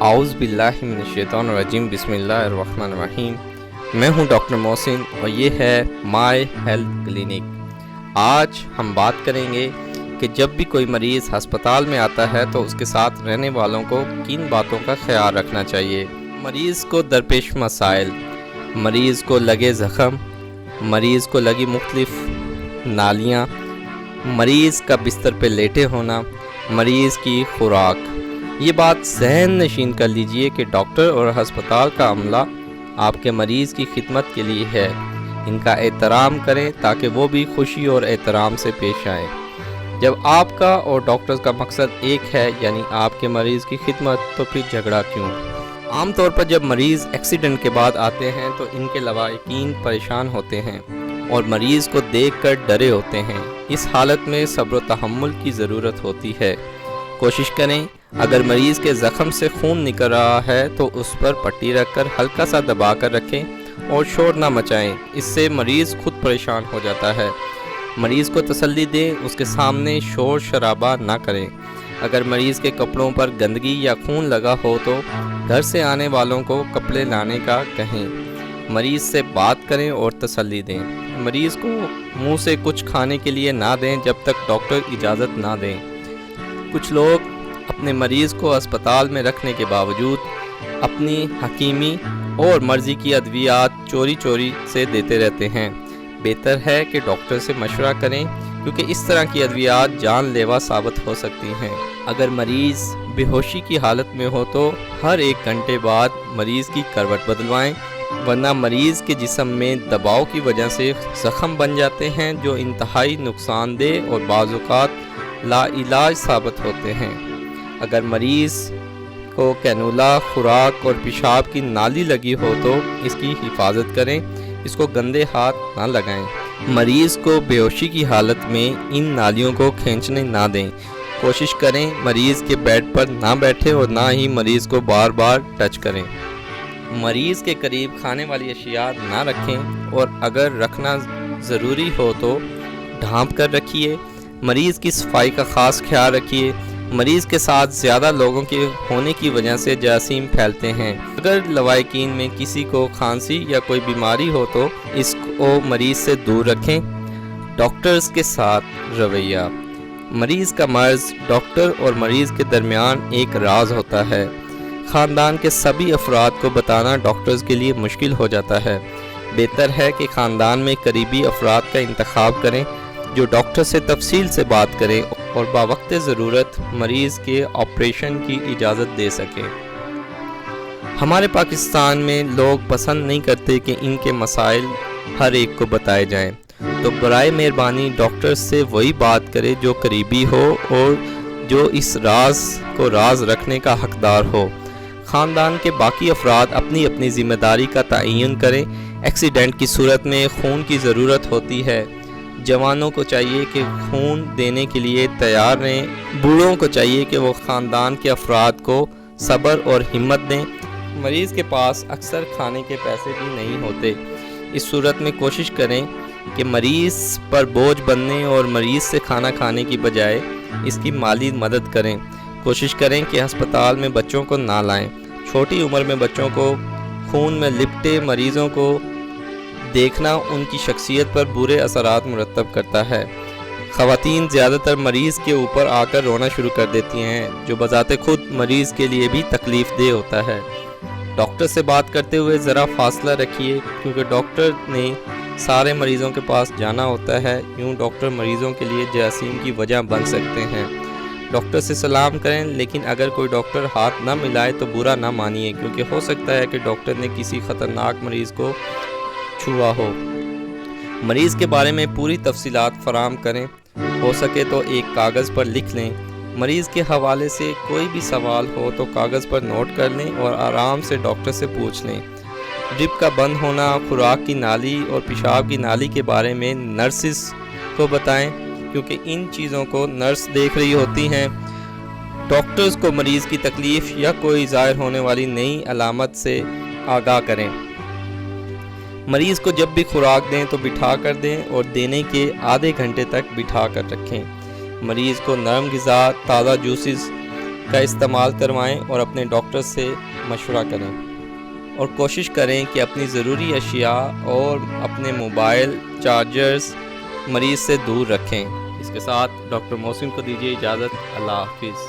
اعوذ باللہ من الشیطان الرجیم بسم اللہ الرحمن الرحیم۔ میں ہوں ڈاکٹر محسن اور یہ ہے مائی ہیلتھ کلینک۔ آج ہم بات کریں گے کہ جب بھی کوئی مریض ہسپتال میں آتا ہے تو اس کے ساتھ رہنے والوں کو کن باتوں کا خیال رکھنا چاہیے۔ مریض کو درپیش مسائل، مریض کو لگے زخم، مریض کو لگی مختلف نالیاں، مریض کا بستر پہ لیٹے ہونا، مریض کی خوراک۔ یہ بات ذہن نشین کر لیجئے کہ ڈاکٹر اور ہسپتال کا عملہ آپ کے مریض کی خدمت کے لیے ہے۔ ان کا احترام کریں تاکہ وہ بھی خوشی اور احترام سے پیش آئیں۔ جب آپ کا اور ڈاکٹر کا مقصد ایک ہے یعنی آپ کے مریض کی خدمت، تو پھر جھگڑا کیوں؟ عام طور پر جب مریض ایکسیڈنٹ کے بعد آتے ہیں تو ان کے لواحقین پریشان ہوتے ہیں اور مریض کو دیکھ کر ڈرے ہوتے ہیں۔ اس حالت میں صبر و تحمل کی ضرورت ہوتی ہے۔ کوشش کریں اگر مریض کے زخم سے خون نکل رہا ہے تو اس پر پٹی رکھ کر ہلکا سا دبا کر رکھیں اور شور نہ مچائیں۔ اس سے مریض خود پریشان ہو جاتا ہے۔ مریض کو تسلی دیں، اس کے سامنے شور شرابہ نہ کریں۔ اگر مریض کے کپڑوں پر گندگی یا خون لگا ہو تو گھر سے آنے والوں کو کپڑے لانے کا کہیں۔ مریض سے بات کریں اور تسلی دیں۔ مریض کو منہ سے کچھ کھانے کے لیے نہ دیں جب تک ڈاکٹر اجازت نہ دیں۔ کچھ لوگ اپنے مریض کو اسپتال میں رکھنے کے باوجود اپنی حکیمی اور مرضی کی ادویات چوری سے دیتے رہتے ہیں۔ بہتر ہے کہ ڈاکٹر سے مشورہ کریں کیونکہ اس طرح کی ادویات جان لیوا ثابت ہو سکتی ہیں۔ اگر مریض بے ہوشی کی حالت میں ہو تو ہر 1 گھنٹے بعد مریض کی کروٹ بدلوائیں، ورنہ مریض کے جسم میں دباؤ کی وجہ سے زخم بن جاتے ہیں جو انتہائی نقصان دہ اور بعض اوقات لا علاج ثابت ہوتے ہیں۔ اگر مریض کو کینولا، خوراک اور پیشاب کی نالی لگی ہو تو اس کی حفاظت کریں، اس کو گندے ہاتھ نہ لگائیں۔ مریض کو بے ہوشی کی حالت میں ان نالیوں کو کھینچنے نہ دیں۔ کوشش کریں مریض کے بیڈ پر نہ بیٹھیں اور نہ ہی مریض کو بار بار ٹچ کریں۔ مریض کے قریب کھانے والی اشیاء نہ رکھیں اور اگر رکھنا ضروری ہو تو ڈھانپ کر رکھیے۔ مریض کی صفائی کا خاص خیال رکھیے۔ مریض کے ساتھ زیادہ لوگوں کے ہونے کی وجہ سے جراثیم پھیلتے ہیں۔ اگر لواحقین میں کسی کو کھانسی یا کوئی بیماری ہو تو اس کو مریض سے دور رکھیں۔ ڈاکٹرز کے ساتھ رویہ۔ مریض کا مرض ڈاکٹر اور مریض کے درمیان ایک راز ہوتا ہے۔ خاندان کے سبھی افراد کو بتانا ڈاکٹرز کے لیے مشکل ہو جاتا ہے۔ بہتر ہے کہ خاندان میں قریبی افراد کا انتخاب کریں جو ڈاکٹر سے تفصیل سے بات کریں اور باوقت ضرورت مریض کے آپریشن کی اجازت دے سکیں۔ ہمارے پاکستان میں لوگ پسند نہیں کرتے کہ ان کے مسائل ہر ایک کو بتائے جائیں، تو برائے مہربانی ڈاکٹر سے وہی بات کرے جو قریبی ہو اور جو اس راز کو راز رکھنے کا حقدار ہو۔ خاندان کے باقی افراد اپنی اپنی ذمہ داری کا تعین کریں۔ ایکسیڈنٹ کی صورت میں خون کی ضرورت ہوتی ہے۔ جوانوں کو چاہیے کہ خون دینے کے لیے تیار رہیں۔ بوڑھوں کو چاہیے کہ وہ خاندان کے افراد کو صبر اور ہمت دیں۔ مریض کے پاس اکثر کھانے کے پیسے بھی نہیں ہوتے۔ اس صورت میں کوشش کریں کہ مریض پر بوجھ بننے اور مریض سے کھانا کھانے کی بجائے اس کی مالی مدد کریں۔ کوشش کریں کہ ہسپتال میں بچوں کو نہ لائیں۔ چھوٹی عمر میں بچوں کو خون میں لپٹے مریضوں کو دیکھنا ان کی شخصیت پر برے اثرات مرتب کرتا ہے۔ خواتین زیادہ تر مریض کے اوپر آ کر رونا شروع کر دیتی ہیں جو بذات خود مریض کے لیے بھی تکلیف دہ ہوتا ہے۔ ڈاکٹر سے بات کرتے ہوئے ذرا فاصلہ رکھیے کیونکہ ڈاکٹر نے سارے مریضوں کے پاس جانا ہوتا ہے، یوں ڈاکٹر مریضوں کے لیے جراثیم کی وجہ بن سکتے ہیں۔ ڈاکٹر سے سلام کریں لیکن اگر کوئی ڈاکٹر ہاتھ نہ ملائے تو برا نہ مانیے کیونکہ ہو سکتا ہے کہ ڈاکٹر نے کسی خطرناک مریض کو چھوا ہو۔ مریض کے بارے میں پوری تفصیلات فراہم کریں۔ ہو سکے تو ایک کاغذ پر لکھ لیں۔ مریض کے حوالے سے کوئی بھی سوال ہو تو کاغذ پر نوٹ کر لیں اور آرام سے ڈاکٹر سے پوچھ لیں۔ ڈرپ کا بند ہونا، خوراک کی نالی اور پیشاب کی نالی کے بارے میں نرسز کو بتائیں کیونکہ ان چیزوں کو نرس دیکھ رہی ہوتی ہیں۔ ڈاکٹرز کو مریض کی تکلیف یا کوئی ظاہر ہونے والی نئی علامت سے آگاہ کریں۔ مریض کو جب بھی خوراک دیں تو بٹھا کر دیں اور دینے کے آدھے گھنٹے تک بٹھا کر رکھیں۔ مریض کو نرم غذا، تازہ جوسز کا استعمال کروائیں اور اپنے ڈاکٹر سے مشورہ کریں، اور کوشش کریں کہ اپنی ضروری اشیاء اور اپنے موبائل چارجرز مریض سے دور رکھیں۔ اس کے ساتھ ڈاکٹر محسن کو دیجیے اجازت۔ اللہ حافظ۔